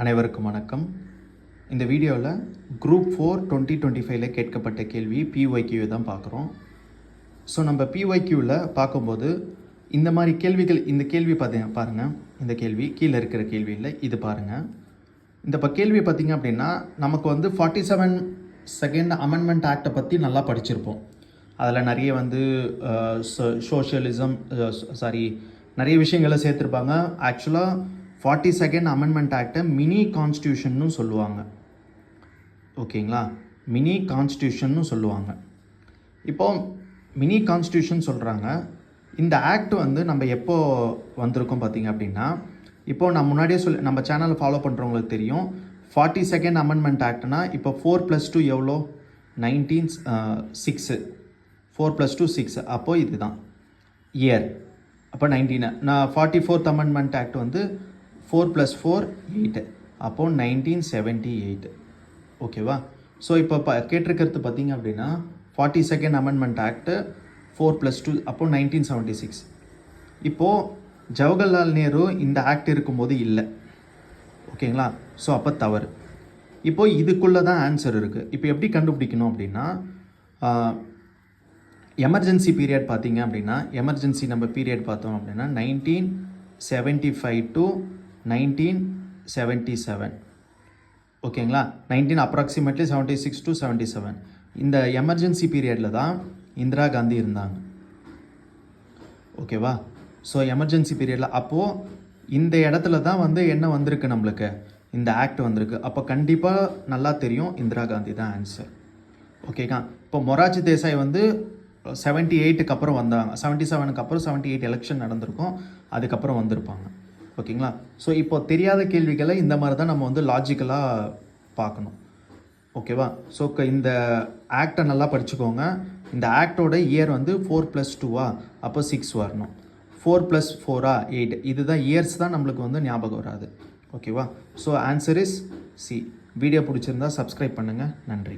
அனைவருக்கும் வணக்கம். இந்த வீடியோவில் குரூப் 4 2025 கேட்கப்பட்ட கேள்வி PYQ தான் பார்க்குறோம். ஸோ நம்ம PYQவில் பார்க்கும்போது இந்த மாதிரி கேள்விகள், இந்த கேள்வி பாருங்கள், இந்த கேள்வி கீழே இருக்கிற கேள்வி இல்லை, இது பாருங்கள். இந்த கேள்வி பார்த்திங்க அப்படின்னா நமக்கு 47 செகண்ட் அமெண்ட்மெண்ட் ஆக்டை பற்றி நல்லா படிச்சிருப்போம். அதில் நிறைய சோஷியலிசம் நிறைய விஷயங்களை சேர்த்துருப்பாங்க. ஆக்சுவலாக 42nd அமெண்ட்மெண்ட் ஆக்டை மினி கான்ஸ்டியூஷன்னு சொல்லுவாங்க. ஓகேங்களா, மினி கான்ஸ்டியூஷன்னு சொல்லுவாங்க. இப்போது மினி கான்ஸ்டியூஷன் சொல்கிறாங்க. இந்த ஆக்ட் நம்ம எப்போ வந்திருக்கோம் பார்த்திங்க அப்படின்னா, இப்போது நான் முன்னாடியே நம்ம சேனலை ஃபாலோ பண்ணுறவங்களுக்கு தெரியும். 42nd அமெண்ட்மெண்ட் ஆக்ட்னா இப்போ 4+2 எவ்வளோ? 1906. 4+2 6. அப்போது இதுதான் இயர். அப்போ 19. நான் 44th அமெண்ட்மெண்ட் ஆக்ட் 4+4 8. அப்போது 1978. ஓகேவா? ஸோ இப்போ கேட்டிருக்கிறது பார்த்திங்க அப்படின்னா 42nd அமெண்ட்மெண்ட் ஆக்ட் 4+2 அப்போது 1976. இப்போது ஜவஹர்லால் நேரு இந்த ஆக்ட் இருக்கும்போது இல்லை. ஓகேங்களா? ஸோ அப்போ தவறு. இப்போது இதுக்குள்ளே தான் ஆன்சர் இருக்குது. இப்போ எப்படி கண்டுபிடிக்கணும் அப்படின்னா, எமர்ஜென்சி பீரியட் பார்த்திங்க அப்படின்னா, எமர்ஜென்சி நம்ம பீரியட் பார்த்தோம் அப்படின்னா 1975 to 1977. ஓகேங்களா? 19 அப்ராக்சிமேட்லி 76 to 77. இந்த எமர்ஜென்சி பீரியடில் தான் இந்திரா காந்தி இருந்தாங்க. ஓகேவா? ஸோ எமர்ஜென்சி பீரியடில் அப்போது இந்த இடத்துல தான் என்ன வந்திருக்கு, நம்மளுக்கு இந்த ஆக்ட் வந்திருக்கு. அப்போ கண்டிப்பாக நல்லா தெரியும் இந்திரா காந்தி தான் ஆன்சர். ஓகேக்கா? இப்போ மொரார்ஜி தேசாய் 78க்கு அப்புறம் வந்தாங்க. 77க்கு அப்புறம் 78 எலெக்ஷன் நடந்திருக்கும், அதுக்கப்புறம் வந்திருப்பாங்க. ஓகேங்களா? ஸோ இப்போ தெரியாத கேள்விகளை இந்த மாதிரி தான் நம்ம லாஜிக்கலாக பார்க்கணும். ஓகேவா? ஸோ இந்த ஆக்டை நல்லா படிச்சுக்கோங்க. இந்த ஆக்டோட இயர் 4+2 அப்போ 6 வரணும். 4+4 8. இதுதான் இயர்ஸ் தான் நம்மளுக்கு ஞாபகம் வராது. ஓகேவா? So answer is C. Video பிடிச்சிருந்தா சப்ஸ்கிரைப் பண்ணுங்கள். நன்றி.